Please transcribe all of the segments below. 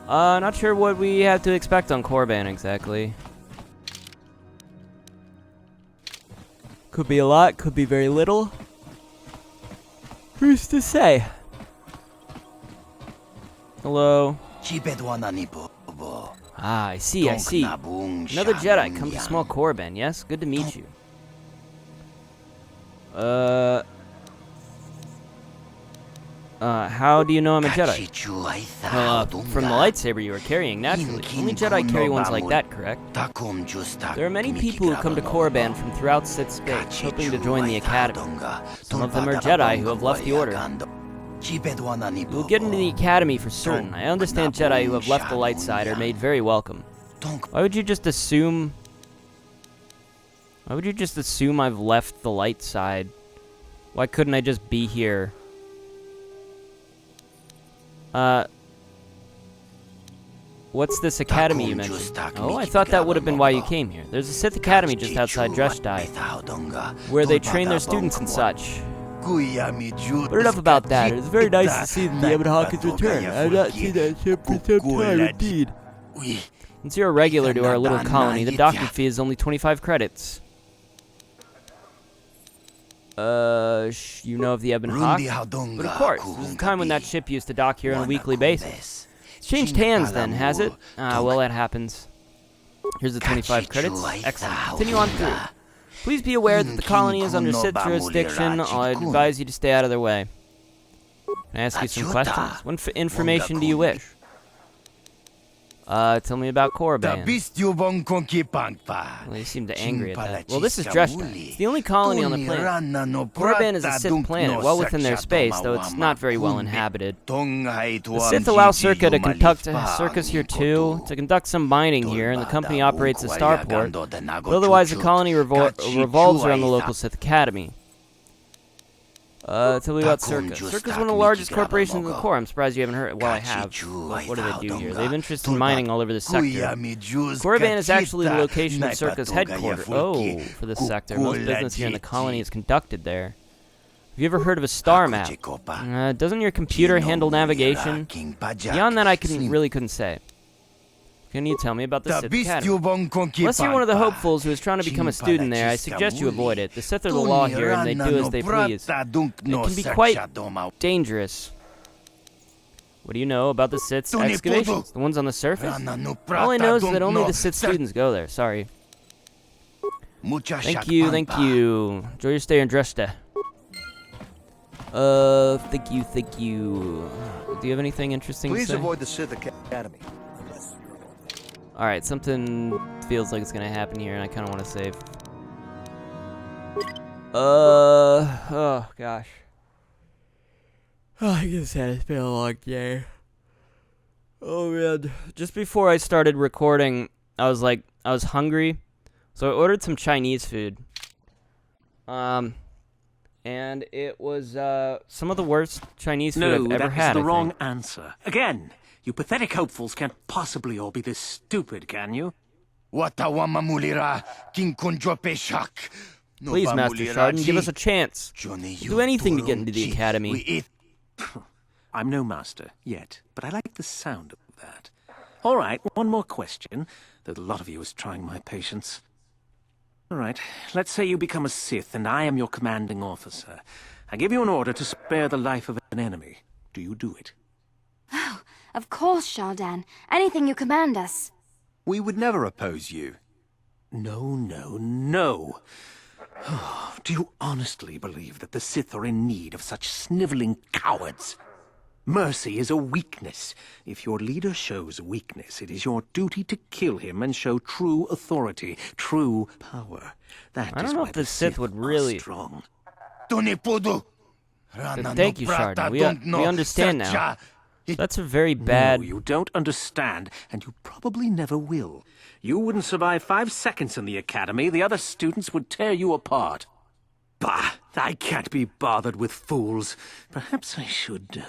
Not sure what we have to expect on Korriban exactly. Could be a lot, could be very little. Who's to say? Hello. Ah, I see. Another Jedi come to small Korriban, yes? Good to meet you. How do you know I'm a Jedi? From the lightsaber you were carrying, naturally. Only Jedi carry ones like that, correct? There are many people who come to Korriban from throughout Sith space, hoping to join the Academy. Some of them are Jedi who have left the Order. You'll get into the Academy for certain. I understand Jedi who have left the light side are made very welcome. Why would you just assume... I've left the light side? Why couldn't I just be here? What's this academy you mentioned? Oh, I thought that would have been why you came here. There's a Sith Academy just outside Dreshdai, where they train their students and such. But enough about that. It's very nice to see that the Ebon Hawk has returned. I've not seen that ship for some time, indeed. Since you're a regular to our little colony, the docking fee is only 25 credits. You know of the Ebon Hawk? But of course, there was a time when that ship used to dock here on a weekly basis. It's changed hands then, has it? Well, that happens. Here's the 25 credits. Excellent. Continue on through. Please be aware that the colony is under Sith jurisdiction. I'll advise you to stay out of their way. Can I ask you some questions? What information do you wish? Tell me about Korriban. Well, you seem to angry at that. Well, this is Dreshdai. It's the only colony on the planet. Korriban is a Sith planet, well within their space, though it's not very well inhabited. The Sith allow Circa to conduct circus here too, to conduct some mining here, and the company operates a starport. But otherwise, the colony revolves around the local Sith Academy. Tell me about Circa. Circa's one of the largest corporations in the Corps. I'm surprised you haven't heard. Well, I have. What do they do here? They have interest in mining all over the sector. Korriban is actually the location of Circa's headquarters. Oh, for this sector. Most business here in the colony is conducted there. Have you ever heard of a star map? Doesn't your computer handle navigation? Beyond that, I couldn't say. Can you tell me about the Sith Academy? Unless you're one of the hopefuls who is trying to become a student there, I suggest you avoid it. The Sith are the law here, and they do as they please. It can be quite dangerous. What do you know about the Sith's excavations? The ones on the surface? All I know is that only the Sith students go there. Sorry. Thank you. Enjoy your stay in Dreshdai. Thank you. Do you have anything interesting to say? Please avoid the Sith Academy. Alright, something feels like it's gonna happen here, and I kind of want to save. Oh gosh. Oh, I guess it's been a long day. Oh man. Just before I started recording, I was hungry, so I ordered some Chinese food. And it was, some of the worst Chinese food I've ever had. No, that's the wrong answer. Again! You pathetic hopefuls can't possibly all be this stupid, can you? Please, Master Chardon, give us a chance. We'll do anything to get into the Academy. I'm no master, yet, but I like the sound of that. All right, one more question. Though a lot of you is trying my patience. All right, let's say you become a Sith, and I am your commanding officer. I give you an order to spare the life of an enemy. Do you do it? Oh, of course, Shardan. Anything you command us. We would never oppose you. No. Do you honestly believe that the Sith are in need of such sniveling cowards? Mercy is a weakness. If your leader shows weakness, it is your duty to kill him and show true authority, true power. I don't know if the Sith would really... strong. Thank you, Chardon. We understand now. That's a very bad... No, you don't understand, and you probably never will. You wouldn't survive 5 seconds in the Academy. The other students would tear you apart. Bah! I can't be bothered with fools. Perhaps I should,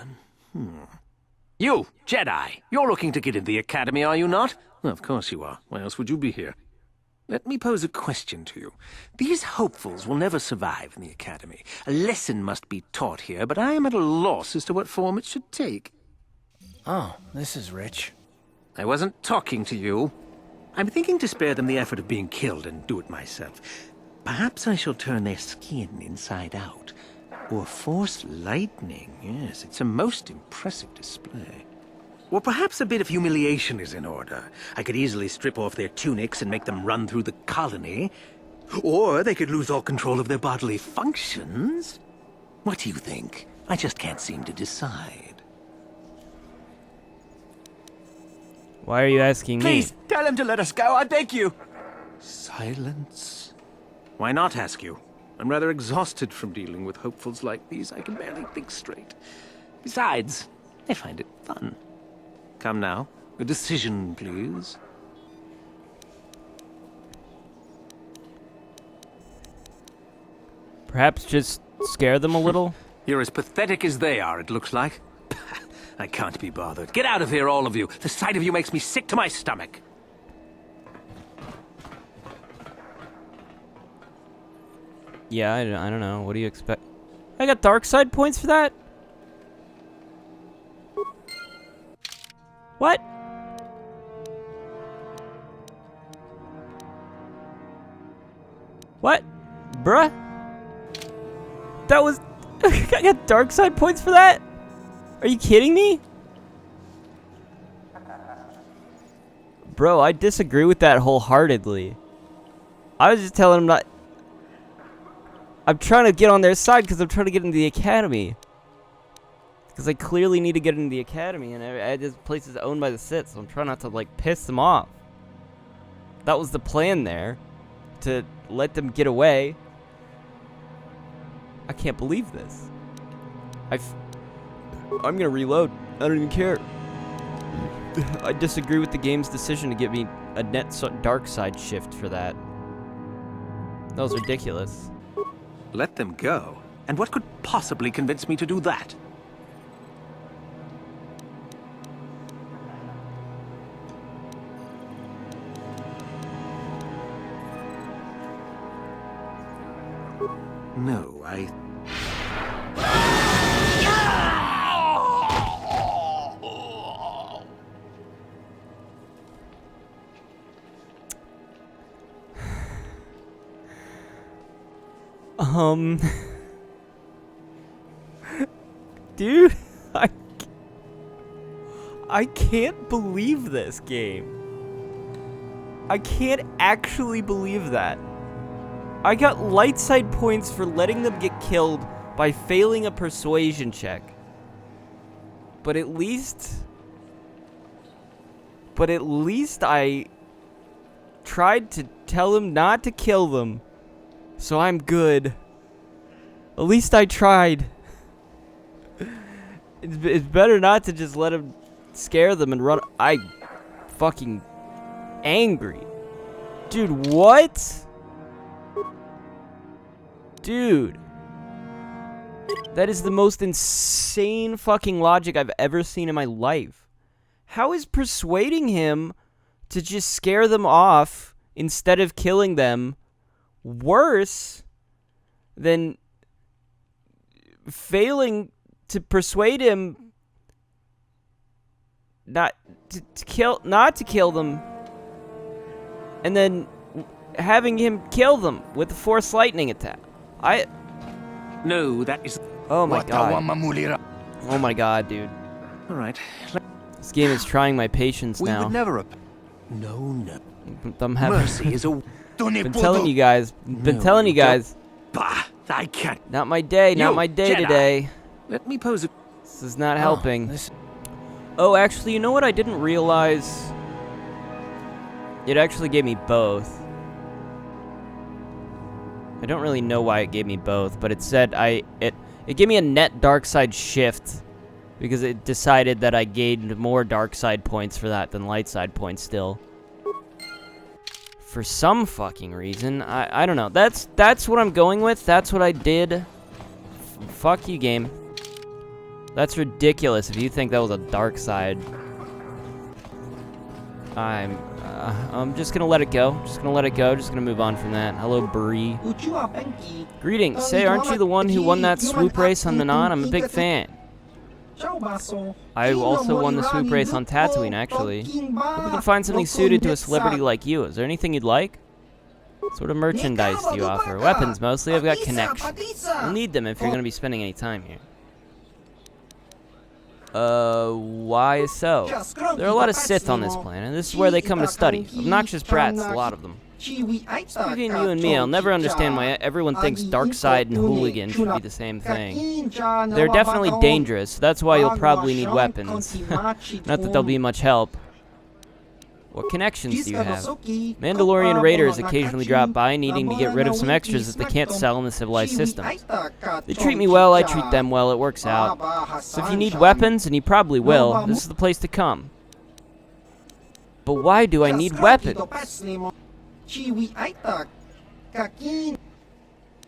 You, Jedi! You're looking to get in the Academy, are you not? Well, of course you are. Why else would you be here? Let me pose a question to you. These hopefuls will never survive in the Academy. A lesson must be taught here, but I am at a loss as to what form it should take. Oh, this is rich. I wasn't talking to you. I'm thinking to spare them the effort of being killed and do it myself. Perhaps I shall turn their skin inside out. Or force lightning. Yes, it's a most impressive display. Or perhaps a bit of humiliation is in order. I could easily strip off their tunics and make them run through the colony. Or they could lose all control of their bodily functions. What do you think? I just can't seem to decide. Why are you asking me? Please, tell him to let us go, I beg you. Silence? Why not ask you? I'm rather exhausted from dealing with hopefuls like these. I can barely think straight. Besides, I find it fun. Come now, a decision, please. Perhaps just scare them a little? You're as pathetic as they are, it looks like. I can't be bothered. Get out of here, all of you. The sight of you makes me sick to my stomach. Yeah, I don't know. What do you expect? I got dark side points for that? What? What? Bruh? That was... I got dark side points for that? Are you kidding me? Bro, I disagree with that wholeheartedly. I was just telling him not... I'm trying to get on their side because I'm trying to get into the academy. Because I clearly need to get into the academy, and this place is owned by the Sith, so I'm trying not to, like, piss them off. That was the plan there. To let them get away. I can't believe this. I'm gonna reload. I don't even care. I disagree with the game's decision to give me a dark side shift for that. That was ridiculous. Let them go? And what could possibly convince me to do that? No, Dude, I can't believe this game. I can't actually believe that. I got light side points for letting them get killed by failing a persuasion check. But at least I tried to tell him not to kill them. So I'm good. At least I tried. It's better not to just let him scare them and run. I'm fucking angry. Dude, what? Dude. That is the most insane fucking logic I've ever seen in my life. How is persuading him to just scare them off instead of killing them worse than failing to persuade him not to kill them and then having him kill them with the force lightning attack? No, that is... Oh my god. Oh my god, dude. All right. This game is trying my patience now. We would never... No. I'm having... Mercy is a... Been telling you guys. Bah, I can't. Not my day. Not my day Jedi. today. Let me pose a... This is not helping. Oh, actually, you know what I didn't realize? It actually gave me both. I don't really know why it gave me both, but it said it gave me a net dark side shift because it decided that I gained more dark side points for that than light side points still. For some fucking reason. I don't know. That's what I'm going with. That's what I did. Fuck you, game. That's ridiculous if you think that was a dark side. I'm just gonna let it go. Just gonna move on from that. Hello, Bree. Greetings. Say, aren't you the one who won that swoop race on the Non? I'm a big fan. I also won the swoop race on Tatooine, actually. Hope we can find something suited to a celebrity like you. Is there anything you'd like? What sort of merchandise do you offer? Weapons, mostly. I've got connections. You'll need them if you're going to be spending any time here. Why so? There are a lot of Sith on this planet, and this is where they come to study. Obnoxious brats, a lot of them. Between you and me, I'll never understand why everyone thinks dark side and hooligan should be the same thing. They're definitely dangerous, so that's why you'll probably need weapons. Not that they'll be much help. What connections do you have? Mandalorian raiders occasionally drop by, needing to get rid of some extras that they can't sell in the civilized system. They treat me well, I treat them well, it works out. So if you need weapons, and you probably will, this is the place to come. But why do I need weapons? Can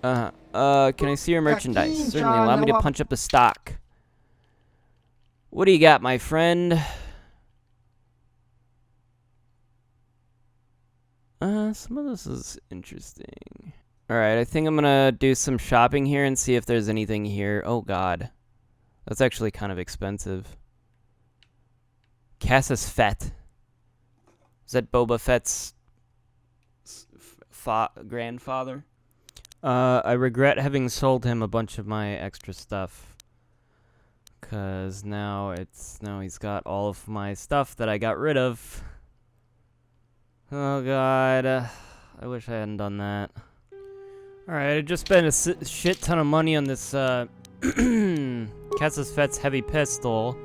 I see your merchandise? Certainly, allow me to punch up the stock. What do you got, my friend? Some of this is interesting. Alright, I think I'm gonna do some shopping here and see if there's anything here. Oh god. That's actually kind of expensive. Cassus Fett. Is that Boba Fett's grandfather? I regret having sold him a bunch of my extra stuff. Cause now he's got all of my stuff that I got rid of. Oh god, I wish I hadn't done that. Alright, I just spent a shit ton of money on this Cassus Fett's heavy pistol.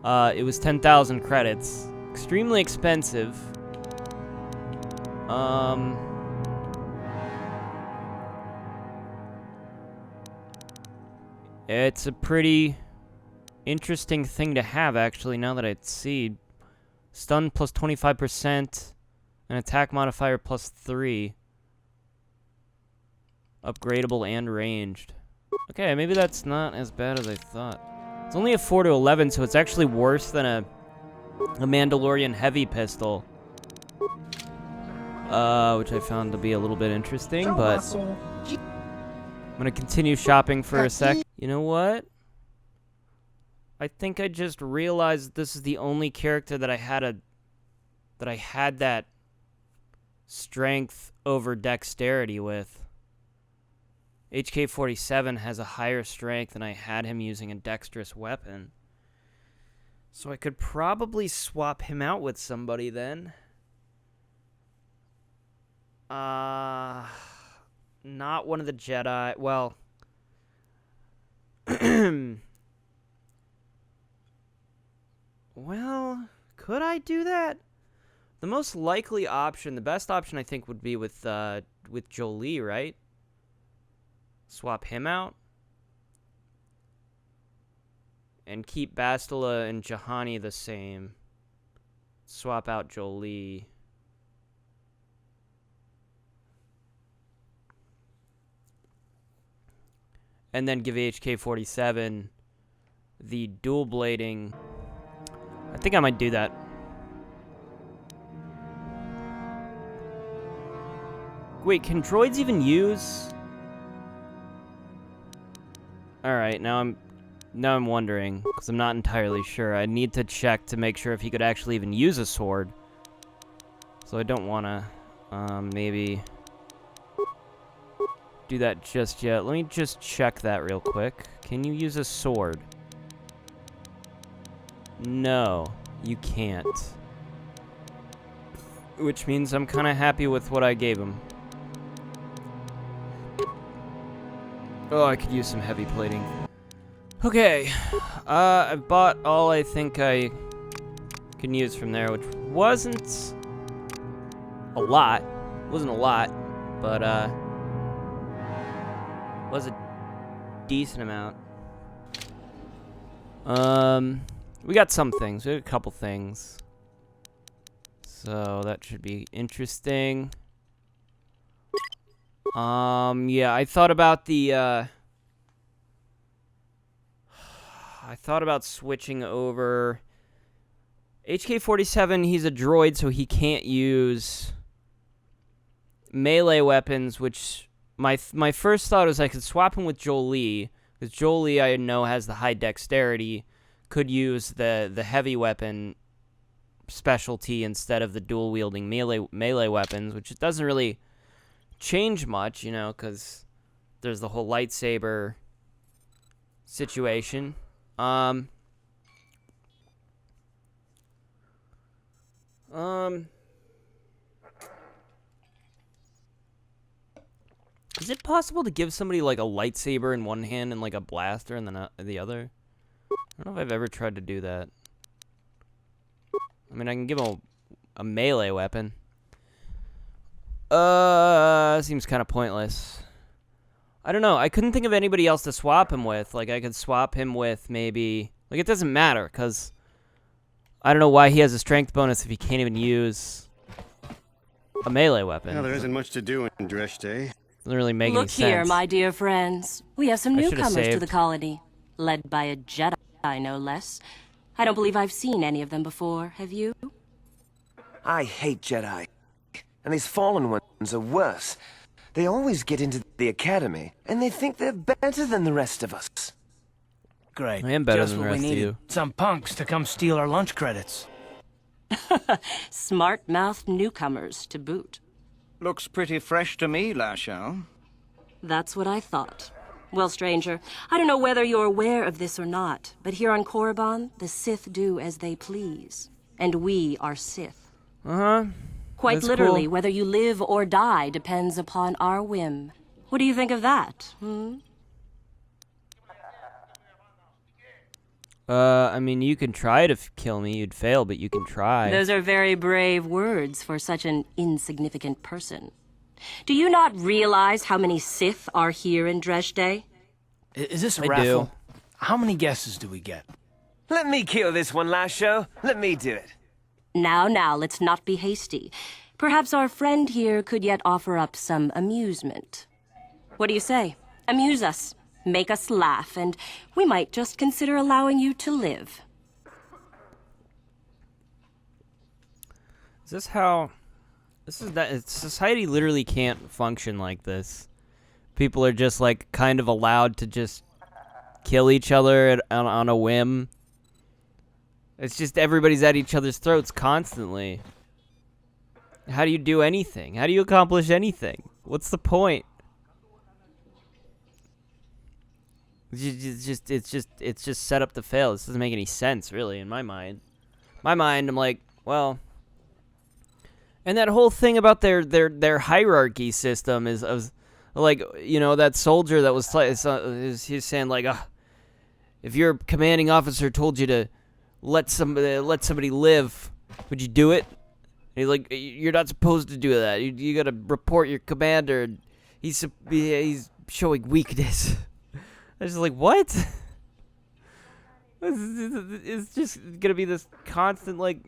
It was 10,000 credits. Extremely expensive. It's a pretty interesting thing to have, actually, now that I see. Stun plus 25%. An attack modifier plus 3. Upgradable and ranged. Okay, maybe that's not as bad as I thought. It's only a 4 to 11, so it's actually worse than a Mandalorian heavy pistol. Which I found to be a little bit interesting, but I'm gonna continue shopping for a sec. You know what? I think I just realized this is the only character that I had that strength over dexterity with. HK-47 has a higher strength, and I had him using a dexterous weapon. So I could probably swap him out with somebody then. Not one of the Jedi. Well, well, could I do that? The most likely option, the best option, I think, would be with Jolie, right? Swap him out. And keep Bastila and Juhani the same. Swap out Jolie. And then give HK-47 the dual blading. I think I might do that. Wait, can droids even use? Alright, now I'm wondering, because I'm not entirely sure. I need to check to make sure if he could actually even use a sword. So I don't want to, maybe do that just yet. Let me just check that real quick. Can you use a sword? No, you can't. Which means I'm kind of happy with what I gave him. Oh, I could use some heavy plating. Okay, I've bought all I think I can use from there, which wasn't a lot. Wasn't a lot, but was a decent amount. We got some things. We got a couple things. So that should be interesting. Yeah, I thought about the, I thought about switching over. HK-47, he's a droid, so he can't use melee weapons, which my first thought was I could swap him with Jolie, Because Jolie, I know, has the high dexterity, could use the heavy weapon specialty instead of the dual-wielding melee weapons, which it doesn't really change much, you know, because there's the whole lightsaber situation. Is it possible to give somebody, like, a lightsaber in one hand and, like, a blaster in the other? I don't know if I've ever tried to do that. I mean, I can give him a melee weapon. Seems kind of pointless. I don't know. I couldn't think of anybody else to swap him with. Like, I could swap him with maybe... Like, it doesn't matter, because... I don't know why he has a strength bonus if he can't even use a melee weapon. Well, there isn't much to do in Dresde. Doesn't really make any sense. Look here, my dear friends. We have some I should've newcomers to saved. the colony. Led by a Jedi, no less. I don't believe I've seen any of them before, have you? I hate Jedi. And these fallen ones are worse. They always get into the academy, and they think they're better than the rest of us. Great. I am better Just than the what rest we of needed. you. Some punks to come steal our lunch credits. Smart-mouthed newcomers, to boot. Looks pretty fresh to me, Lashao. That's what I thought. Well, stranger, I don't know whether you're aware of this or not, but here on Korriban, the Sith do as they please. And we are Sith. Uh-huh. Quite That's literally, cool. whether you live or die depends upon our whim. What do you think of that, I mean, you can try to kill me. You'd fail, but you can try. Those are very brave words for such an insignificant person. Do you not realize how many Sith are here in Dresde? Is this a I raffle? do. How many guesses do we get? Let me kill this one, last show. Let me do it. Now, let's not be hasty. Perhaps our friend here could yet offer up some amusement. What do you say? Amuse us. Make us laugh, and we might just consider allowing you to live. Is this how... Society literally can't function like this. People are just, like, kind of allowed to just kill each other on a whim. It's just everybody's at each other's throats constantly. How do you do anything? How do you accomplish anything? What's the point? It's just set up to fail. This doesn't make any sense, really, in my mind. My mind, I'm like, well... And that whole thing about their hierarchy system is like, you know, that soldier that was he's saying like, if your commanding officer told you to let somebody live, would you do it? And he's like, you're not supposed to do that. You got to report your commander. He's showing weakness. I was just like, what? It's just gonna be this constant like.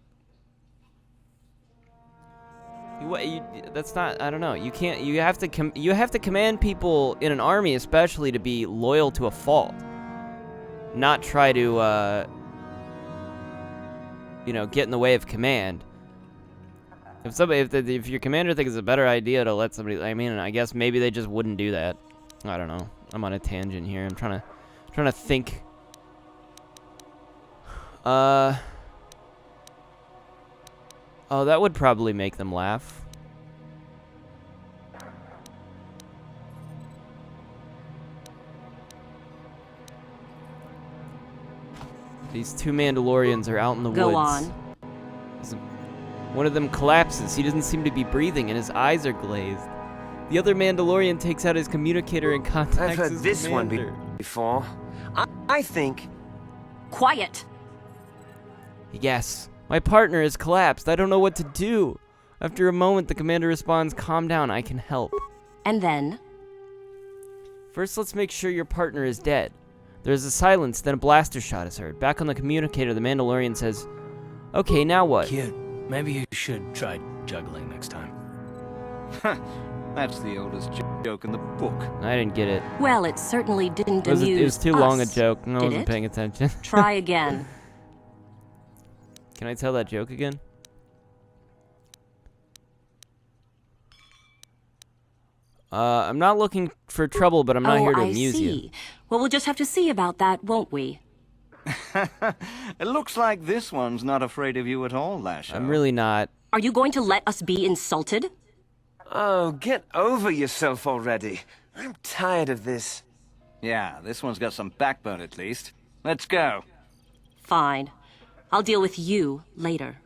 That's not. I don't know. You can't. You have to command people in an army, especially, to be loyal to a fault, not try to, you know, get in the way of command. If your commander thinks it's a better idea to let somebody, I mean, I guess maybe they just wouldn't do that. I don't know. I'm on a tangent here. I'm trying to think. Oh, that would probably make them laugh. These two Mandalorians are out in the woods. Go on. One of them collapses. He doesn't seem to be breathing, and his eyes are glazed. The other Mandalorian takes out his communicator and contacts I've heard his this commander. one before. I think... Quiet! Yes. My partner has collapsed. I don't know what to do. After a moment, the commander responds, calm down, I can help. And then? First, let's make sure your partner is dead. There's a silence, then a blaster shot is heard. Back on the communicator, the Mandalorian says, okay, now what? Kid, maybe you should try juggling next time. That's the oldest joke in the book. I didn't get it. Well, it certainly didn't amuse It was too long a us, joke. No, I did wasn't it? paying attention. Try again. Can I tell that joke again? I'm not looking for trouble, but I'm not here to amuse you. I see. Well, we'll just have to see about that, won't we? It looks like this one's not afraid of you at all, Lasher. I'm really not. Are you going to let us be insulted? Oh, get over yourself already. I'm tired of this. Yeah, this one's got some backbone at least. Let's go. Fine. I'll deal with you later.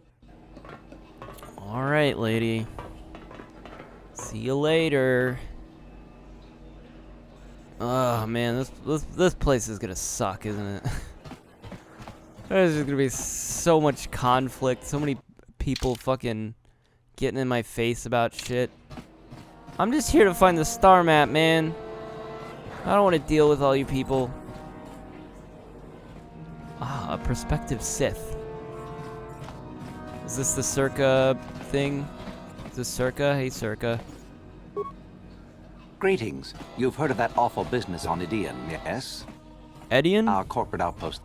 All right, lady. See you later. Oh man, this place is gonna suck, isn't it? There's just gonna be so much conflict, so many people fucking getting in my face about shit. I'm just here to find the star map, man. I don't want to deal with all you people. Ah, a prospective Sith. Is this the Circa thing? Is this Circa? Hey, Circa. Greetings. You've heard of that awful business on Idian, yes? Edian? Our corporate outpost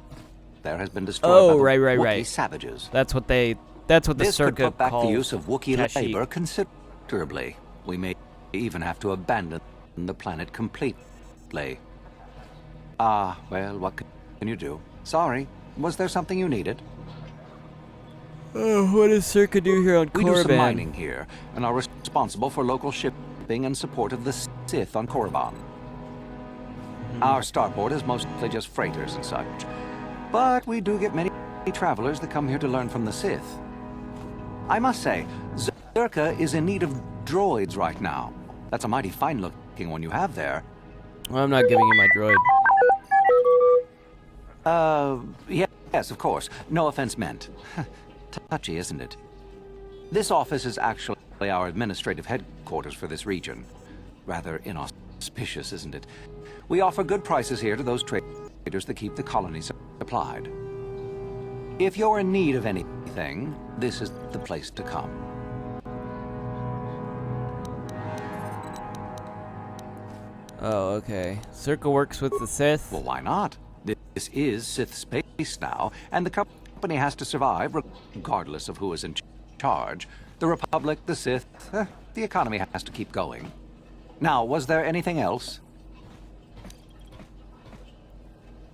there has been destroyed by the Wookiee right. savages. That's what the This Circa could put back the call use of Wookiee Kashyyyk. labor considerably. We may even have to abandon the planet completely. Well, what can you do? Sorry. Was there something you needed? What does Circa do here on Korriban? We do some mining here, and are responsible for local shipping and support of the Sith on Korriban. Our starport is mostly just freighters and such, but we do get many travelers that come here to learn from the Sith. I must say, Zerka is in need of droids right now. That's a mighty fine-looking one you have there. Well, I'm not giving you my droid. Yes, of course. No offense meant. Touchy, isn't it? This office is actually our administrative headquarters for this region. Rather inauspicious, isn't it? We offer good prices here to those traders that keep the colony supplied. If you're in need of anything, this is the place to come. Oh, okay. Circa works with the Sith. Well, why not? This is Sith space now, and the company has to survive regardless of who is in charge. The Republic, the Sith, the economy has to keep going. Now, was there anything else?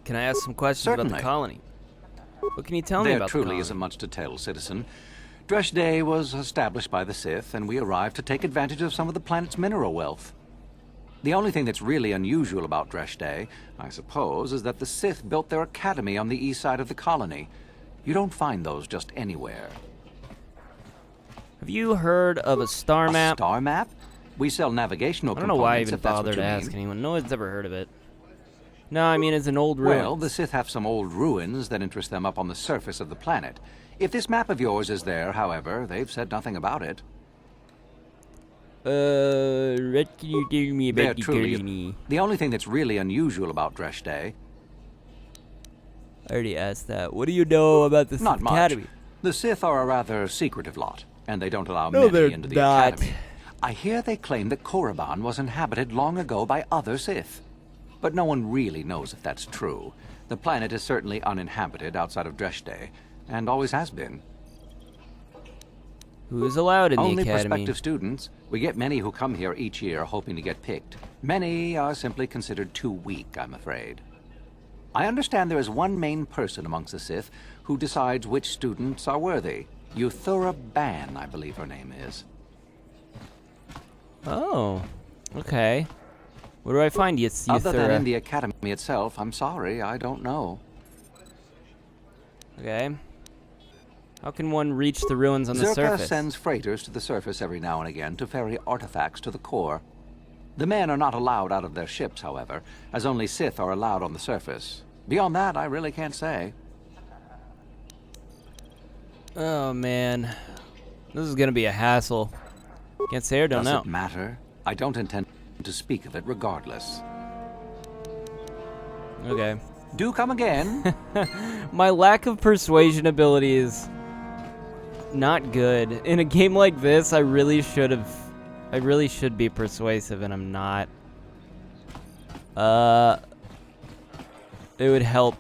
Can I ask some questions about the colony? What can you tell me about the colony? There truly isn't much to tell, citizen. Dresh Day was established by the Sith, and we arrived to take advantage of some of the planet's mineral wealth. The only thing that's really unusual about Dresh Day, I suppose, is that the Sith built their academy on the east side of the colony. You don't find those just anywhere. Have you heard of a star map? A star map? We sell navigational components. I don't know why I even if that's what bothered you to mean. ask anyone. No one's ever heard of it. No, I mean it's an old ruin. Well, the Sith have some old ruins that interest them up on the surface of the planet. If this map of yours is there, however, they've said nothing about it. What can you tell me about the colony? The only thing that's really unusual about Dresh Day... I already asked that. What do you know about the Sith Not much. Academy? The Sith are a rather secretive lot, and they don't allow No, they're many into the not. Academy. I hear they claim that Korriban was inhabited long ago by other Sith. But no one really knows if that's true. The planet is certainly uninhabited outside of Dresh Day, and always has been. Who is allowed in the Only academy? prospective students. We get many who come here each year hoping to get picked. Many are simply considered too weak, I'm afraid. I understand there is one main person amongst the Sith who decides which students are worthy. Euthura Ban, I believe her name is. Oh, okay. Where do I find you, Other than in the academy itself, I'm sorry, I don't know. Okay. How can one reach the ruins on the Zerka surface? sends freighters to the surface every now and again to ferry artifacts to the core. The men are not allowed out of their ships, however, as only Sith are allowed on the surface. Beyond that, I really can't say. Oh, man. This is gonna be a hassle. Can't say or don't know. Doesn't matter. I don't intend to speak of it regardless. Okay. Do come again. My lack of persuasion ability is not good. In a game like this, I really should be persuasive, and I'm not. It would help.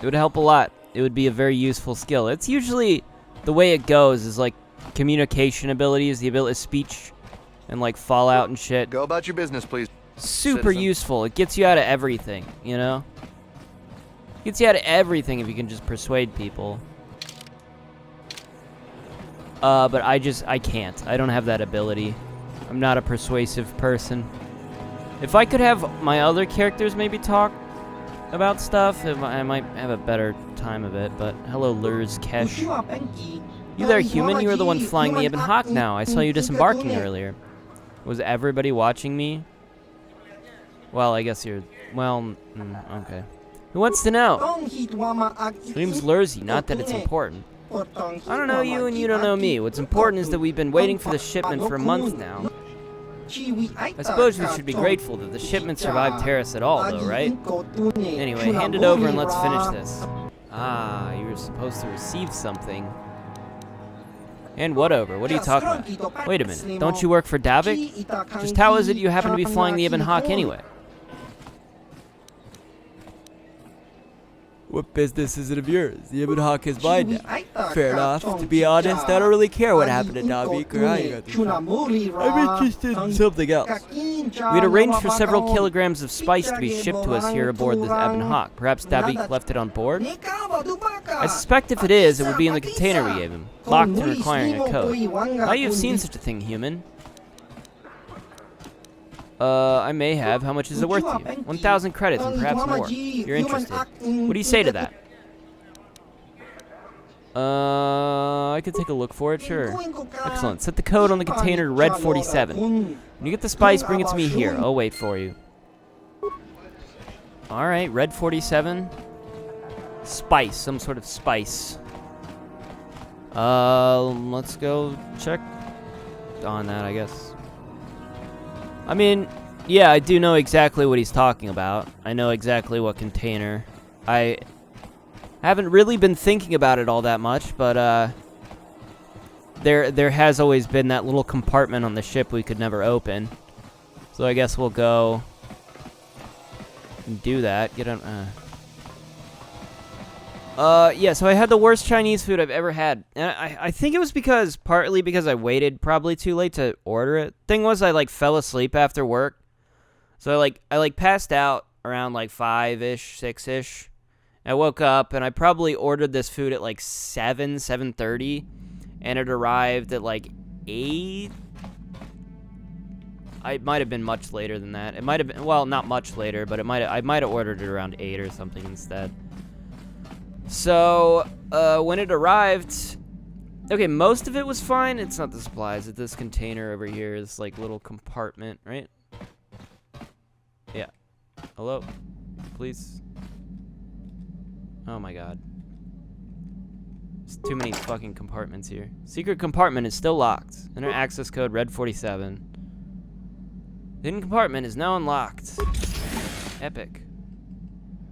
It would help a lot. It would be a very useful skill. It's usually the way it goes is like communication abilities, the ability speech and like Fallout and shit. Go about your business, please. Super citizen. useful. It gets you out of everything, you know? Gets you out of everything if you can just persuade people. But I can't. I don't have that ability. I'm not a persuasive person. If I could have my other characters maybe talk about stuff, I might have a better time of it, but hello, Lurs Kesh. You there, human? You are the one flying the Ibn Hawk now. I saw you disembarking earlier. Was everybody watching me? Well, I guess you're... Well, okay. Who wants to know? My name's Lurzy, not that it's important. I don't know you and you don't know me. What's important is that we've been waiting for the shipment for a month now. I suppose we should be grateful that the shipment survived terrorists at all, though, right? Anyway, hand it over and let's finish this. Ah, you were supposed to receive something. And what over? What are you talking about? Wait a minute, don't you work for Davik? Just how is it you happen to be flying the Ibn Hawk anyway? What business is it of yours? The Ibn Hawk is mine now. Fair enough. To be honest, I don't really care what happened to Davik or how you got this. I'm interested in something else. We had arranged for several kilograms of spice to be shipped to us here aboard the Ibn Hawk. Perhaps Davik left it on board? I suspect if it is, it would be in the container we gave him, locked and requiring a code. Now you've seen such a thing, human. I may have. How much is it worth to you? 1,000 credits and perhaps more. You're interested. What do you say to that? I could take a look for it, sure. Excellent. Set the code on the container to Red 47. When you get the spice, bring it to me here. I'll wait for you. Alright, Red 47. Spice, some sort of spice. Let's go check on that, I guess. I mean, yeah, I do know exactly what he's talking about. I know exactly what container. I haven't really been thinking about it all that much, but there has always been that little compartment on the ship we could never open. So I guess we'll go and do that. Get on. Yeah, so I had the worst Chinese food I've ever had. And I think it was partly because I waited probably too late to order it. Thing was, I, like, fell asleep after work. So, I passed out around, 5-ish, 6-ish. I woke up, and I probably ordered this food at, 7:30. And it arrived at, 8. It might have been much later than that. It might have been, well, not much later, but I might have ordered it around 8 or something instead. So, when it arrived, okay, most of it was fine. It's not the supplies. It's this container over here, this, little compartment, right? Yeah. Hello? Please? Oh my god. There's too many fucking compartments here. Secret compartment is still locked. Enter access code Red 47. Hidden compartment is now unlocked. Epic.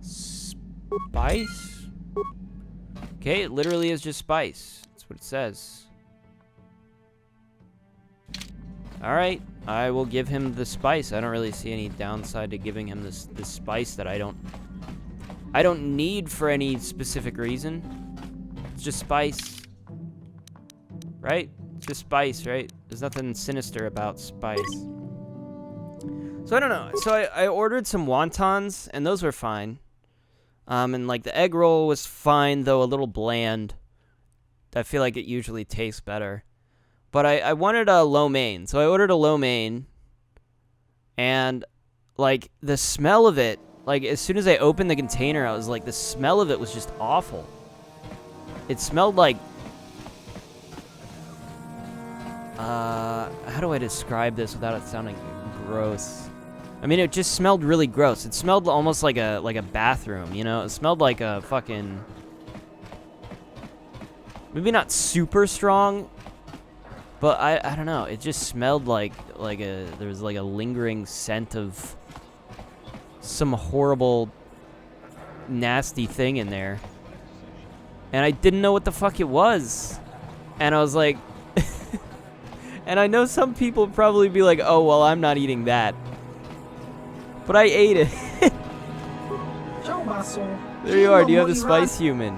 Spice? Okay, it literally is just spice. That's what it says. Alright, I will give him the spice. I don't really see any downside to giving him this spice that I don't need for any specific reason. It's just spice. Right? It's just spice, right? There's nothing sinister about spice. So I don't know. So I ordered some wontons, and those were fine. And the egg roll was fine, though a little bland. I feel like it usually tastes better. But I wanted a lo mein, so I ordered a lo mein. And, the smell of it, as soon as I opened the container, I was the smell of it was just awful. It smelled like... how do I describe this without it sounding gross? I mean, it just smelled really gross. It smelled almost like a bathroom, you know? It smelled like a fucking... Maybe not super strong, but I don't know. It just smelled there was a lingering scent of some horrible, nasty thing in there. And I didn't know what the fuck it was. And I was like... And I know some people would probably be like, oh, well, I'm not eating that. But I ate it. There you are. Do you have the spice, human?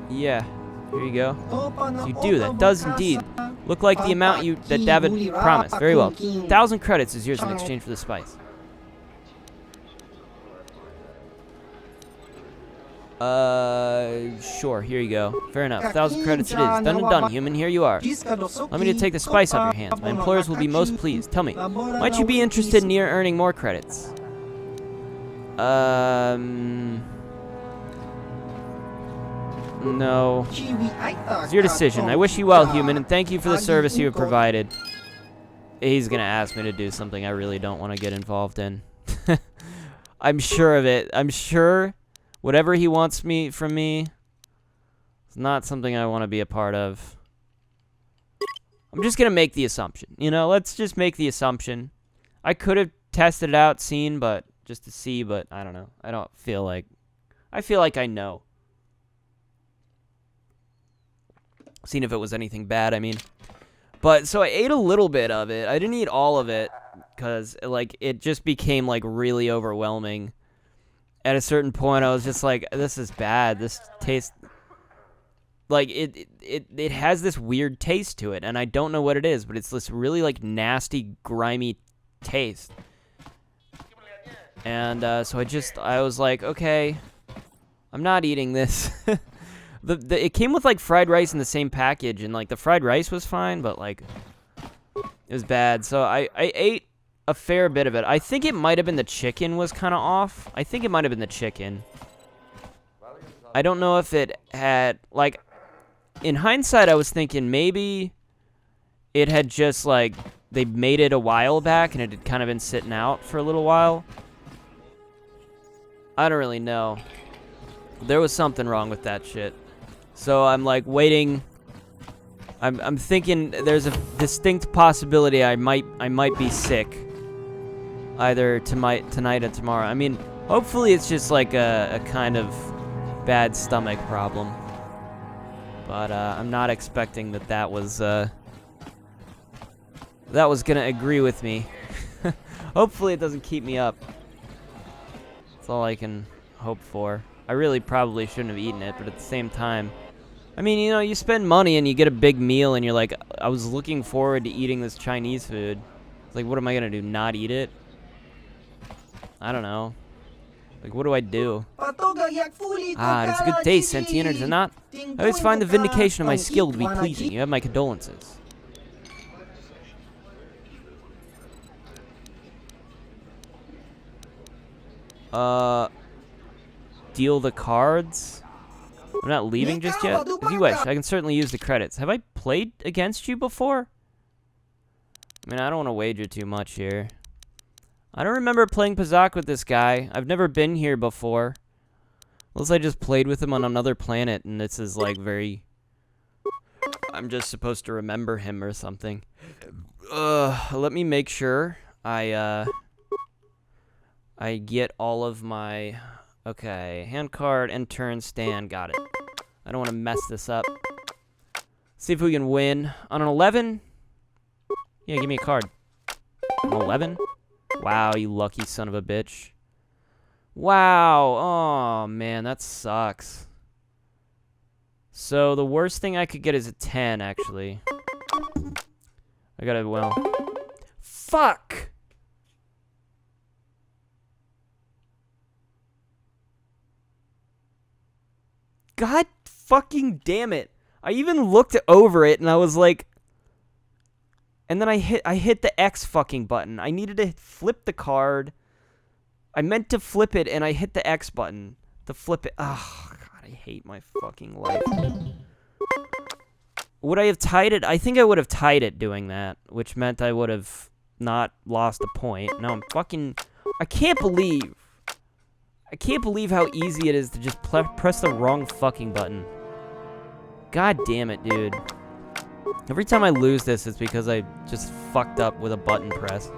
Yeah. Here you go. So you do. That does indeed Look like the amount that David promised. Very well. 1,000 credits is yours in exchange for the spice. Sure, here you go. Fair enough. 1,000 credits it is. Done and done, human. Here you are. Allow me to take the spice off your hands. My employers will be most pleased. Tell me, might you be interested in earning more credits? No. It's your decision. I wish you well, human, and thank you for the service you have provided. He's gonna ask me to do something I really don't want to get involved in. I'm sure of it. I'm sure whatever he wants from me, it's not something I want to be a part of. I'm just gonna make the assumption. You know, let's just make the assumption. I could have tested it out, seen, but just to see, but I don't know. I feel like I know. Seen if it was anything bad, I mean. But, so I ate a little bit of it. I didn't eat all of it, because, like, it just became, like, really overwhelming. At a certain point, I was just like, this is bad. This tastes... Like, it has this weird taste to it, and I don't know what it is, but it's this really, like, nasty, grimy taste. And, so I was like, okay, I'm not eating this. It came with, like, fried rice in the same package, and, like, the fried rice was fine, but, like, it was bad. So I ate a fair bit of it. I think it might have been the chicken was kind of off. I think it might have been the chicken. I don't know if it had, like, in hindsight, I was thinking maybe it had just, like, they made it a while back, and it had kind of been sitting out for a little while. I don't really know. There was something wrong with that shit. So I'm like waiting. I'm thinking there's a distinct possibility I might be sick. Either tonight or tomorrow. I mean, hopefully it's just like a kind of bad stomach problem. But I'm not expecting that was gonna agree with me. Hopefully it doesn't keep me up. That's all I can hope for. I really probably shouldn't have eaten it, but at the same time, I mean, you know, you spend money and you get a big meal and you're like, I was looking forward to eating this Chinese food. It's like, what am I gonna do, not eat it? I don't know. Like, what do I do? Ah, it's a good taste, sentient, is it not? I always find the vindication of my skill to be pleasing. You have my condolences. Deal the cards? I'm not leaving just yet? As you wish, I can certainly use the credits. Have I played against you before? I mean, I don't want to wager too much here. I don't remember playing Pazak with this guy. I've never been here before. Unless I just played with him on another planet, and this is, like, very... I'm just supposed to remember him or something. Let me make sure I get all of my... Okay, hand card, and turn, stand, got it. I don't want to mess this up. See if we can win. On an 11? Yeah, give me a card. An 11? Wow, you lucky son of a bitch. Wow, oh man, that sucks. So the worst thing I could get is a 10, actually. I gotta, well... Fuck! God fucking damn it. I even looked over it and I was like... And then I hit the X fucking button. I needed to flip the card. I meant to flip it and I hit the X button to flip it. Oh, God, I hate my fucking life. Would I have tied it? I think I would have tied it doing that, which meant I would have not lost a point. Now I'm fucking... I can't believe how easy it is to just press the wrong fucking button. God damn it, dude. Every time I lose this, it's because I just fucked up with a button press.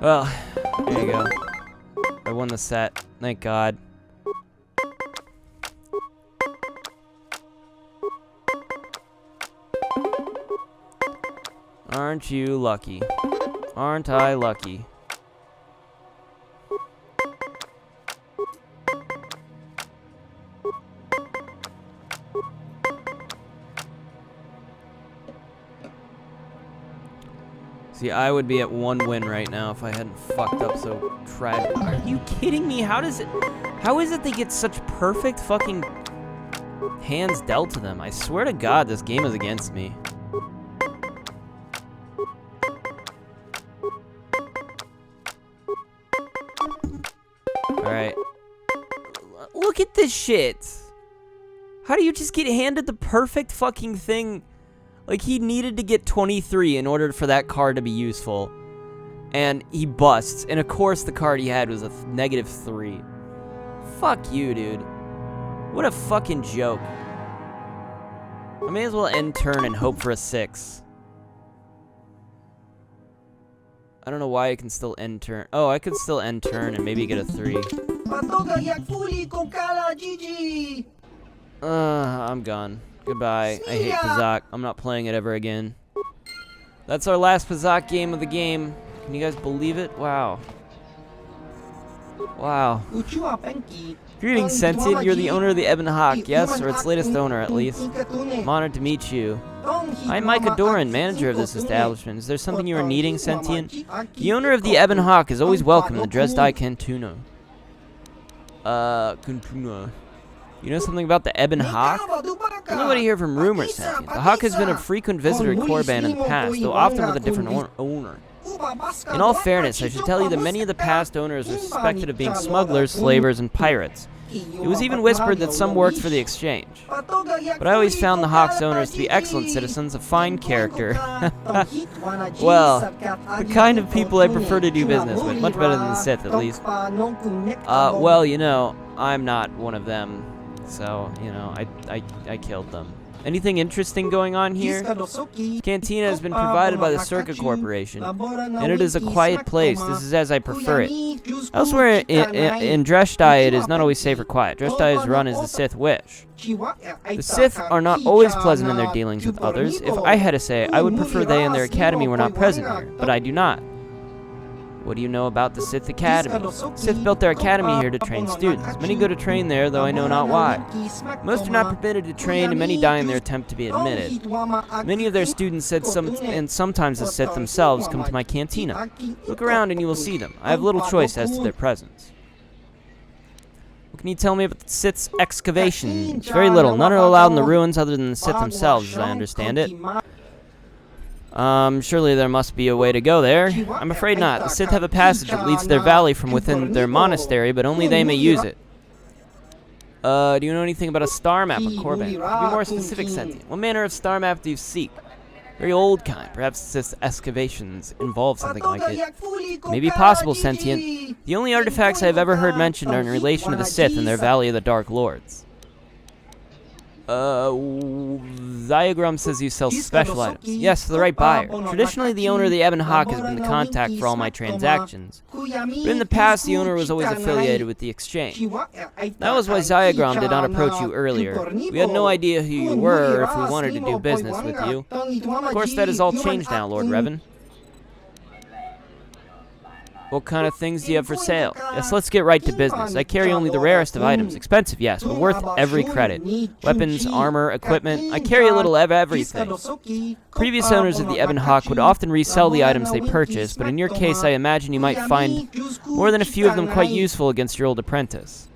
Well, there you go. I won the set. Thank God. Aren't you lucky? Aren't I lucky? See, I would be at 1 win right now if I hadn't fucked up so tragic. Are you kidding me? How is it they get such perfect fucking hands dealt to them? I swear to God, this game is against me. Alright. Look at this shit. How do you just get handed the perfect fucking thing? Like, he needed to get 23 in order for that card to be useful. And he busts. And of course the card he had was a -3. Fuck you, dude. What a fucking joke. I may as well end turn and hope for a 6. I don't know why I can still end turn. Oh, I could still end turn and maybe get a 3. I'm gone. Goodbye. I hate Pazak. I'm not playing it ever again. That's our last Pazak game of the game. Can you guys believe it? Wow. Wow. Greetings, Sentient. You're the owner of the Ebon Hawk, yes? Or its latest owner, at least. I'm honored to meet you. I'm Micah Doran, manager of this establishment. Is there something you are needing, Sentient? The owner of the Ebon Hawk is always welcome in the Dresdai Cantina. Cantina. You know something about the Ebon Hawk? Only what I hear from rumors, Sentient. The Hawk has been a frequent visitor at Korriban in the past, though often with a different owner. In all fairness, I should tell you that many of the past owners are suspected of being smugglers, slavers, and pirates. It was even whispered that some worked for the exchange. But I always found the Hawk's owners to be excellent citizens of fine character. Well, the kind of people I prefer to do business with. Much better than the Sith, at least. Well, you know, I'm not one of them. So, you know, I killed them. Anything interesting going on here? Cantina has been provided by the Circa Corporation, and it is a quiet place. This is as I prefer it. Elsewhere in Dresdai, it is not always safe or quiet. Dresdai is run as the Sith wish. The Sith are not always pleasant in their dealings with others. If I had to say, I would prefer they and their academy were not present here, but I do not. What do you know about the Sith Academy? Sith built their academy here to train students. Many go to train there, though I know not why. Most are not permitted to train, and many die in their attempt to be admitted. Many of their students said and sometimes the Sith themselves come to my cantina. Look around and you will see them. I have little choice as to their presence. What can you tell me about the Sith's excavations? Very little. None are allowed in the ruins other than the Sith themselves, as I understand it. Surely there must be a way to go there. I'm afraid not. The Sith have a passage that leads to their valley from within their monastery, but only they may use it. Do you know anything about a star map of Korriban? To be more specific, Sentient, what manner of star map do you seek? Very old kind. Perhaps Sith's excavations involve something like it. Maybe possible, Sentient. The only artifacts I have ever heard mentioned are in relation to the Sith and their Valley of the Dark Lords. Diagram says you sell special items. Yes, to the right buyer. Traditionally, the owner of the Ebon Hawk has been the contact for all my transactions. But in the past, the owner was always affiliated with the exchange. That was why Diagram did not approach you earlier. We had no idea who you were or if we wanted to do business with you. Of course, that has all changed now, Lord Revan. What kind of things do you have for sale? Yes, let's get right to business. I carry only the rarest of items. Expensive, yes, but worth every credit. Weapons, armor, equipment. I carry a little of everything. Previous owners of the Ebon Hawk would often resell the items they purchased, but in your case, I imagine you might find more than a few of them quite useful against your old apprentice.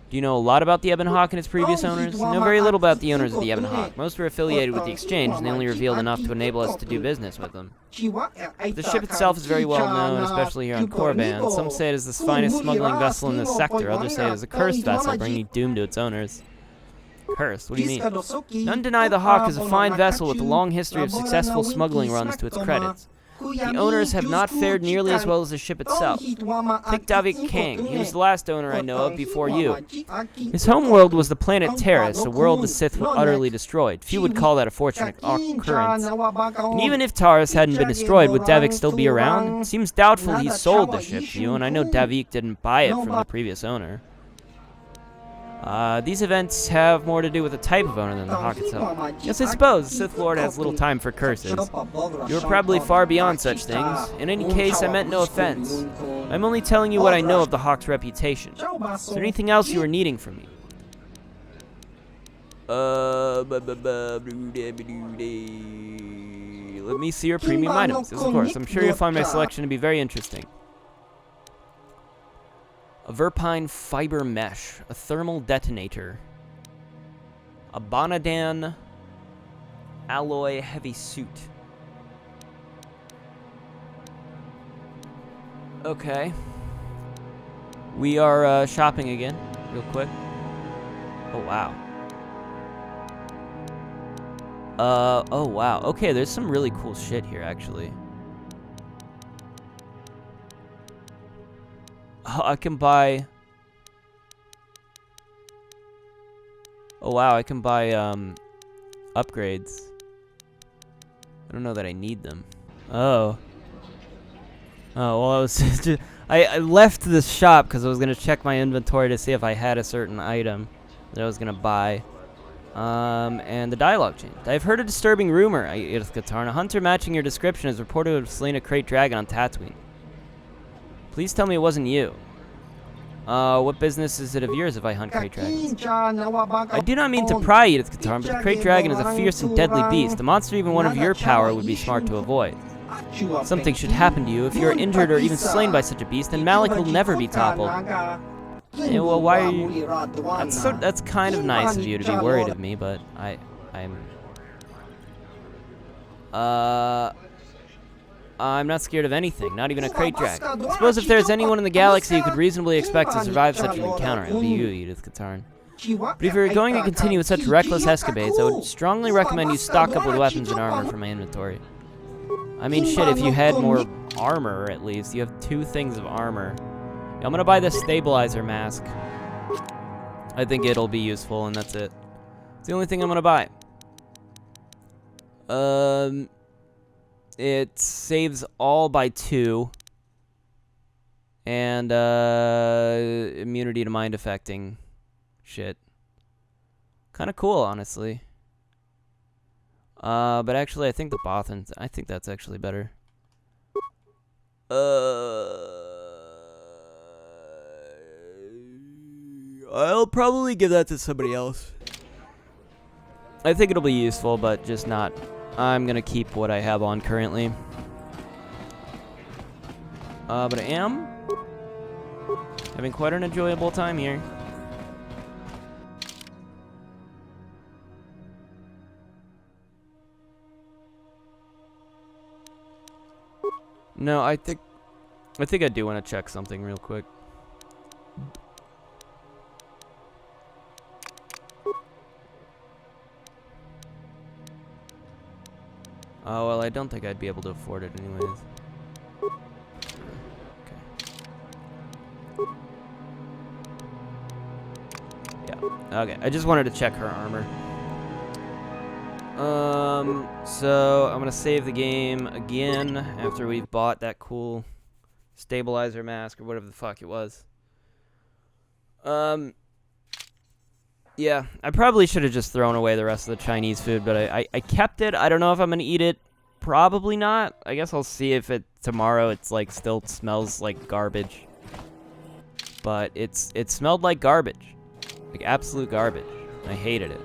Do you know a lot about the Ebon Hawk and its previous owners? I know very little about the owners of the Ebon Hawk. Most were affiliated with the exchange, and they only revealed enough to enable us to do business with them. But the ship itself is very well known, especially here on Korriban. Some say it is the finest smuggling vessel in this sector. Others say it is a cursed vessel, bringing doom to its owners. Cursed? What do you mean? None deny the Hawk is a fine vessel with a long history of successful smuggling runs to its credits. The owners have not fared nearly as well as the ship itself. Take Davik Kang. He was the last owner I know of before you. His homeworld was the planet Terrace, a world the Sith utterly destroyed. Few would call that a fortunate occurrence. And even if Taurus hadn't been destroyed, would Davik still be around? It seems doubtful he sold the ship to you, and I know Davik didn't buy it from the previous owner. These events have more to do with the type of owner than the Hawk itself. Yes, I suppose. The Sith Lord has little time for curses. You are probably far beyond such things. In any case, I meant no offense. I'm only telling you what I know of the Hawk's reputation. Is there anything else you are needing from me? Let me see your premium items. Yes, of course. I'm sure you'll find my selection to be very interesting. A Verpine fiber mesh. A thermal detonator. A Bonadan alloy heavy suit. Okay. We are shopping again, real quick. Oh, wow. Oh, wow. Okay, there's some really cool shit here, actually. Oh, I can buy... Oh, wow, I can buy, upgrades. I don't know that I need them. Oh. Oh, well, I was just... I left this shop because I was going to check my inventory to see if I had a certain item that I was going to buy. And the dialogue changed. I've heard a disturbing rumor, Edith Katarn. A hunter matching your description is reported to have slain a crate dragon on Tatooine. Please tell me it wasn't you. What business is it of yours if I hunt crate dragons? I do not mean to pry, Edith Katarn, but the crate dragon is a fierce and deadly beast. A monster even one of your power would be smart to avoid. Something should happen to you. If you are injured or even slain by such a beast, then Malik will never be toppled. Yeah, well, why are you... That's kind of nice of you to be worried of me, but I'm not scared of anything, not even a crate dragon. I suppose if there's anyone in the galaxy you could reasonably expect to survive such an encounter, it would be you, Edith Katarn. But if you're going to continue with such reckless escapades, I would strongly recommend you stock up with weapons and armor for my inventory. I mean, shit, if you had more armor, at least. You have 2 things of armor. Yeah, I'm gonna buy this stabilizer mask. I think it'll be useful, and that's it. It's the only thing I'm gonna buy. It saves all by 2. And, immunity to mind affecting shit. Kinda cool, honestly. But actually, I think the Bothans, I think that's actually better. I'll probably give that to somebody else. I think it'll be useful, but just not. I'm gonna keep what I have on currently. But I am having quite an enjoyable time here. No, I think I do want to check something real quick. Oh, well, I don't think I'd be able to afford it anyways. Okay. Yeah, okay. I just wanted to check her armor. So I'm gonna save the game again after we've bought that cool stabilizer mask or whatever the fuck it was. Yeah, I probably should have just thrown away the rest of the Chinese food, but I kept it. I don't know if I'm gonna eat it. Probably not. I guess I'll see if tomorrow it's like still smells like garbage. But it smelled like garbage. Like absolute garbage. I hated it.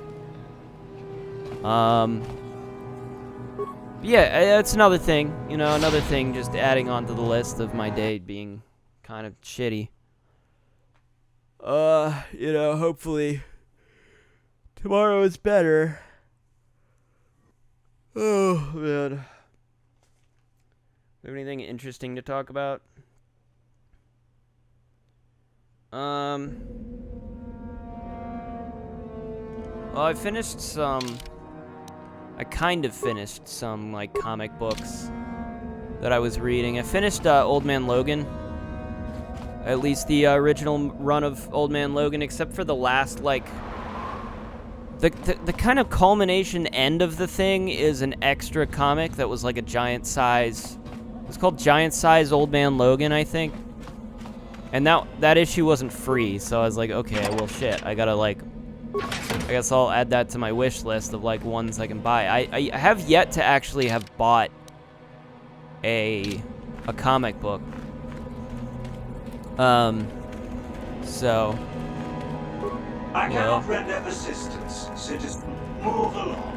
Yeah, that's another thing, you know, another thing just adding on to the list of my day being kind of shitty. You know, hopefully tomorrow is better. Oh, man. Do you have anything interesting to talk about? Well, I finished some... I kind of finished some, like, comic books that I was reading. I finished Old Man Logan. At least the original run of Old Man Logan, except for the last, like... The kind of culmination end of the thing is an extra comic that was, like, a giant size... It's called Giant Size Old Man Logan, I think. And that issue wasn't free, so I was like, okay, well, shit, I gotta, like... I guess I'll add that to my wish list of, like, ones I can buy. I have yet to actually have bought a comic book. So... I cannot render assistance, citizen. Move along.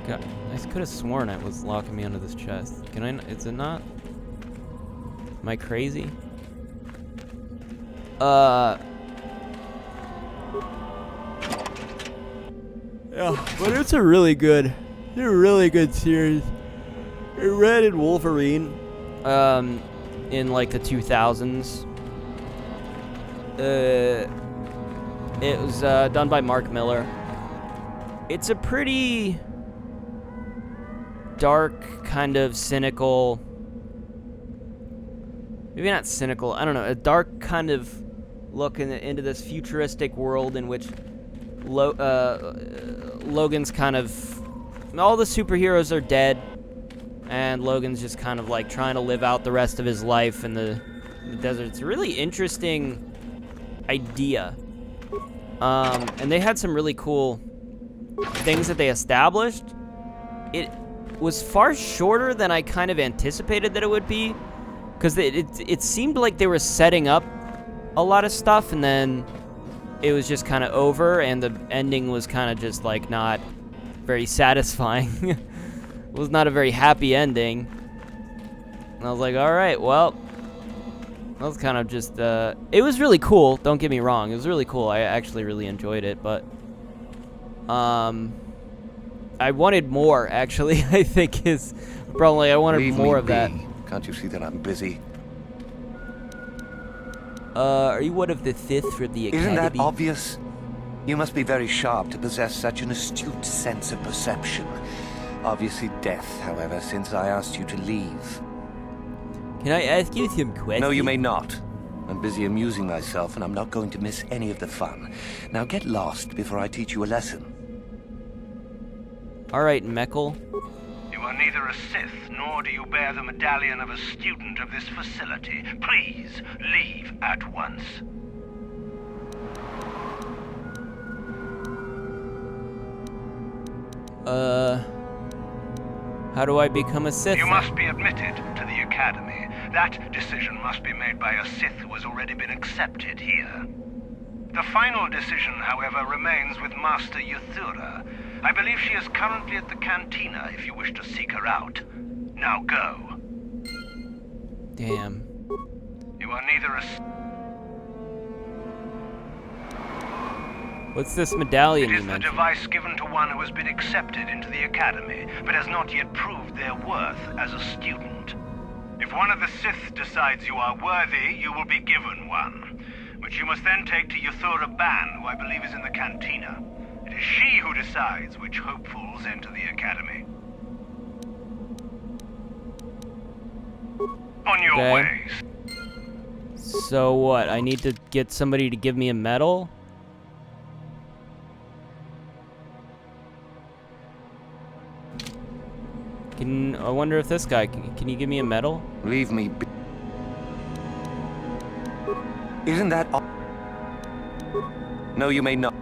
God, I could have sworn it was locking me under this chest. Can I? Is it not? Am I crazy? Yeah, but it's a really good series. It ran in Wolverine, in like the 2000s. It was done by Mark Miller. It's a pretty dark, kind of cynical. Maybe not cynical. I don't know. A dark kind of look into this futuristic world in which Logan's kind of, all the superheroes are dead, and Logan's just kind of like trying to live out the rest of his life in the desert. It's a really interesting idea, and they had some really cool things that they established. It was far shorter than I kind of anticipated that it would be, because it seemed like they were setting up a lot of stuff, and then it was just kind of over, and the ending was kind of just like not very satisfying. It was not a very happy ending. And I was like, all right, well, that was kind of just, it was really cool, don't get me wrong, it was really cool, I actually really enjoyed it, but, I wanted more, actually, I think is probably, I wanted more of that. Can't you see that I'm busy? Are you one of the Sith from the Academy? Isn't that obvious? You must be very sharp to possess such an astute sense of perception. Obviously death, however, since I asked you to leave. Can I ask you some questions? No, you may not. I'm busy amusing myself, and I'm not going to miss any of the fun. Now get lost before I teach you a lesson. Alright, Meckel. You are neither a Sith, nor do you bear the medallion of a student of this facility. Please, leave at once. How do I become a Sith? You must be admitted to the Academy. That decision must be made by a Sith who has already been accepted here. The final decision, however, remains with Master Yuthura. I believe she is currently at the cantina if you wish to seek her out. Now go. Damn. You are neither a... What's this medallion It you is the mentioned? device given to one who has been accepted into the Academy, but has not yet proved their worth as a student. If one of the Sith decides you are worthy, you will be given one, which you must then take to Yuthura Ban, who I believe is in the cantina. It is she who decides which hopefuls enter the Academy. On your ways. So what? I need to get somebody to give me a medal? I wonder if this guy can you give me a medal? Leave me be. Isn't that No, you may not.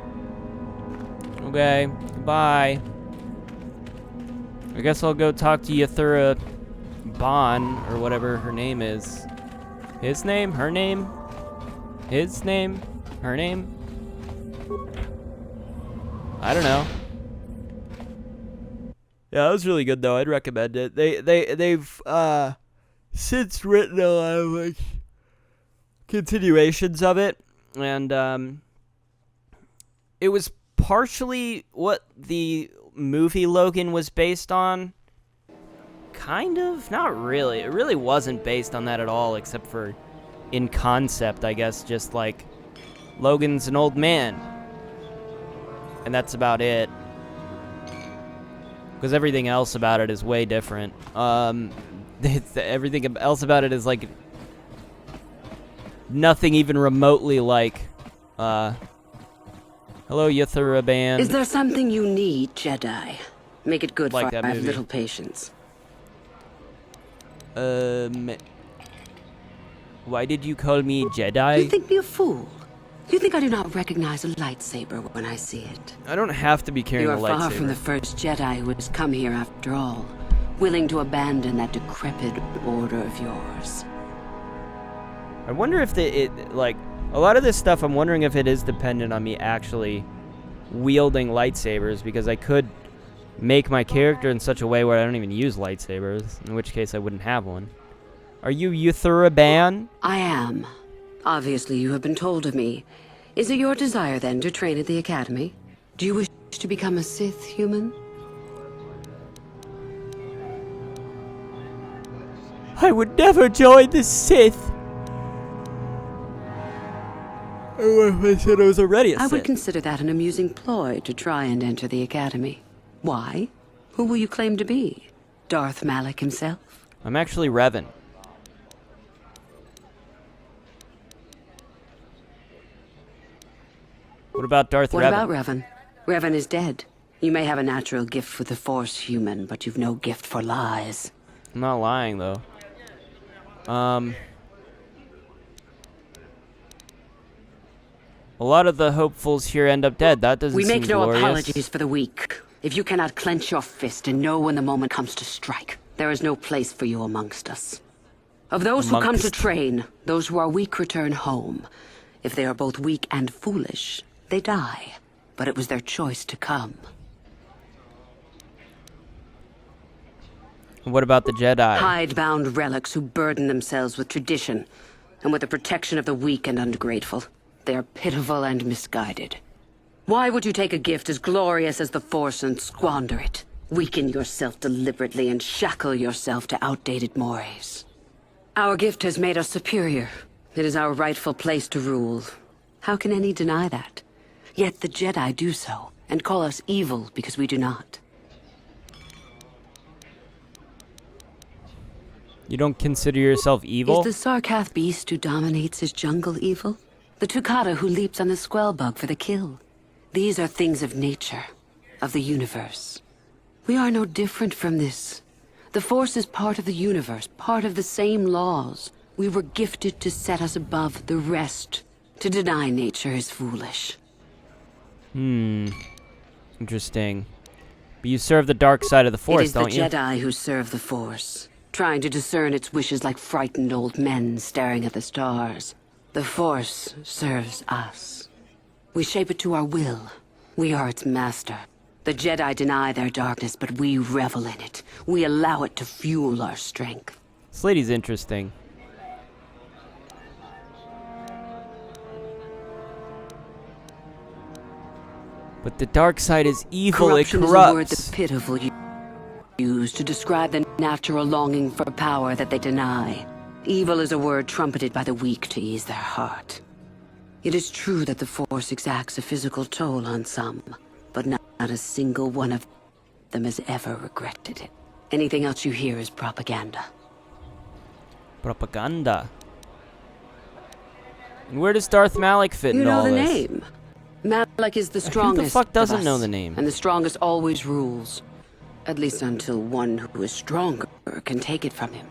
Okay, goodbye. I guess I'll go talk to Yuthura Ban, or whatever her name is. His name? Her name? His name? Her name? I don't know. Yeah, that was really good though. I'd recommend it. They've since written a lot of like continuations of it, and it was partially what the movie Logan was based on. Kind of, not really. It really wasn't based on that at all, except for in concept, I guess. Just like Logan's an old man, and that's about it. Because everything else about it is way different. Everything else about it is like nothing even remotely like. Hello, Yuthura Band. Is there something you need, Jedi? Make it good Like for that I have movie. little patience. Why did you call me Jedi? You think me a fool? You think I do not recognize a lightsaber when I see it? I don't have to be carrying You a are lightsaber. far from the first Jedi who has come here after all, willing to abandon that decrepit order of yours. I wonder if like, a lot of this stuff, I'm wondering if it is dependent on me actually wielding lightsabers, because I could make my character in such a way where I don't even use lightsabers, in which case I wouldn't have one. Are you Korriban? I am. Obviously, you have been told of me. Is it your desire, then, to train at the Academy? Do you wish to become a Sith human? I would never join the Sith. I said I was already a Sith. I would consider that an amusing ploy to try and enter the Academy. Why? Who will you claim to be? Darth Malak himself? I'm actually Revan. What about Darth Revan? What about Revan? Revan is dead. You may have a natural gift with the Force, human, but you've no gift for lies. I'm not lying, though. A lot of the hopefuls here end up dead. That doesn't seem glorious. We make no apologies for the weak. If you cannot clench your fist and know when the moment comes to strike, there is no place for you amongst us. Of those who come to train, those who are weak return home. If they are both weak and foolish, they die. But it was their choice to come. What about the Jedi? Hidebound relics who burden themselves with tradition and with the protection of the weak and ungrateful. They are pitiful and misguided. Why would you take a gift as glorious as the Force and squander it? Weaken yourself deliberately and shackle yourself to outdated mores. Our gift has made us superior. It is our rightful place to rule. How can any deny that? Yet the Jedi do so, and call us evil because we do not. You don't consider yourself evil? Is the Sarkath beast who dominates his jungle evil? The Tukata who leaps on the squell bug for the kill? These are things of nature, of the universe. We are no different from this. The Force is part of the universe, part of the same laws. We were gifted to set us above the rest. To deny nature is foolish. Interesting. But you serve the dark side of the Force, don't you? It is the Jedi who serve the Force, trying to discern its wishes like frightened old men staring at the stars. The Force serves us. We shape it to our will. We are its master. The Jedi deny their darkness, but we revel in it. We allow it to fuel our strength. This lady's interesting. But the dark side is evil, Corruption it corrupts. Is a word the pitiful use to describe the natural longing for power that they deny. Evil is a word trumpeted by the weak to ease their heart. It is true that the Force exacts a physical toll on some, but not a single one of them has ever regretted it. Anything else you hear is propaganda. Propaganda. And where does Darth Malak fit in all this? You know the name. Malak is the strongest. Who the fuck doesn't of us, know the name? And the strongest always rules. At least until one who is stronger can take it from him.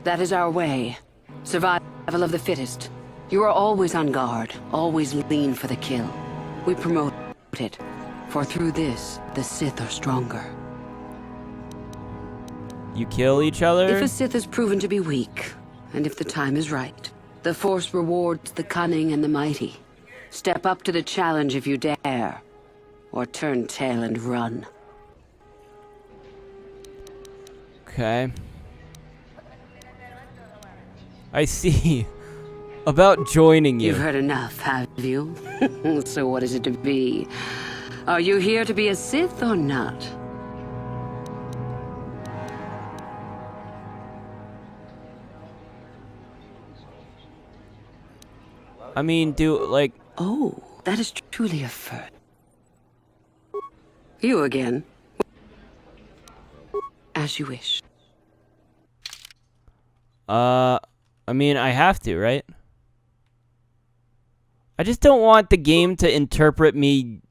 That is our way. Survival of the fittest. You are always on guard, always lean for the kill. We promote it, for through this, the Sith are stronger. You kill each other? If a Sith is proven to be weak, and if the time is right, the Force rewards the cunning and the mighty. Step up to the challenge if you dare, or turn tail and run. Okay. I see. About joining you. You've heard enough, have you? So what is it to be? Are you here to be a Sith or not? I mean, like... Oh, that is truly a first. You again. As you wish. I mean, I have to, right? I just don't want the game to interpret me...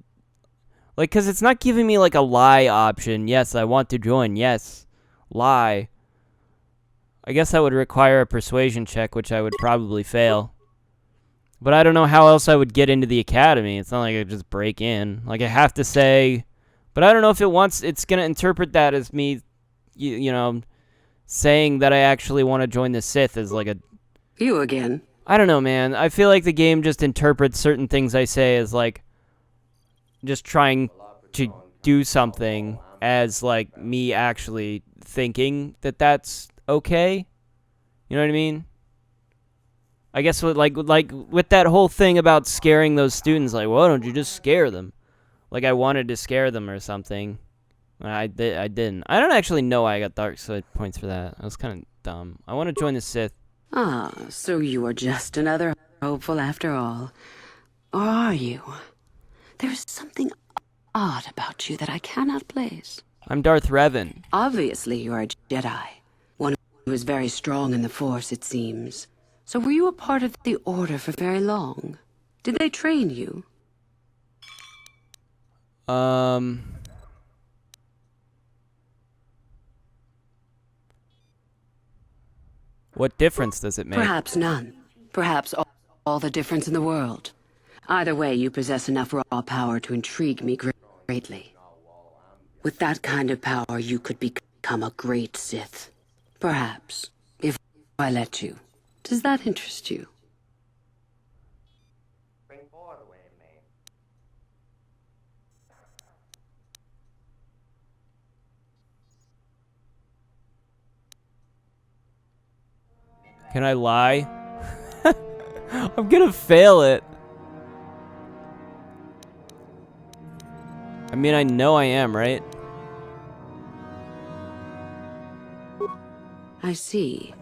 Like, because it's not giving me, like, a lie option. Yes, I want to join. Yes. Lie. I guess that would require a persuasion check, which I would probably fail. But I don't know how else I would get into the academy. It's not like I could just break in. Like, I have to say... But I don't know if it's going to interpret that as me, you know, saying that I actually want to join the Sith as, like, a... You again. I don't know, man. I feel like the game just interprets certain things I say as, like, just trying to do something as like me actually thinking that that's okay. You know what I mean? I guess with with that whole thing about scaring those students, like, why don't you just scare them? Like I wanted to scare them or something. I didn't. I don't actually know why I got dark side points for that. I was kind of dumb. I want to join the Sith. Ah, so you are just another hopeful after all. Or are you? There's something odd about you that I cannot place. I'm Darth Revan. Obviously you are a Jedi. One who is very strong in the Force, it seems. So were you a part of the Order for very long? Did they train you? What difference does it make? Perhaps none. Perhaps all the difference in the world. Either way, you possess enough raw power to intrigue me greatly. With that kind of power, you could become a great Sith. Perhaps, if I let you. Does that interest you? Can I lie? I'm gonna fail it. I mean, I know I am, right? I see.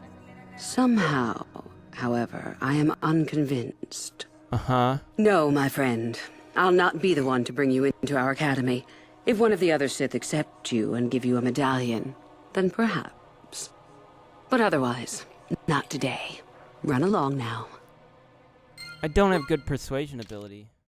Somehow, however, I am unconvinced. Uh-huh. No, my friend. I'll not be the one to bring you into our academy. If one of the other Sith accept you and give you a medallion, then perhaps. But otherwise, not today. Run along now. I don't have good persuasion ability.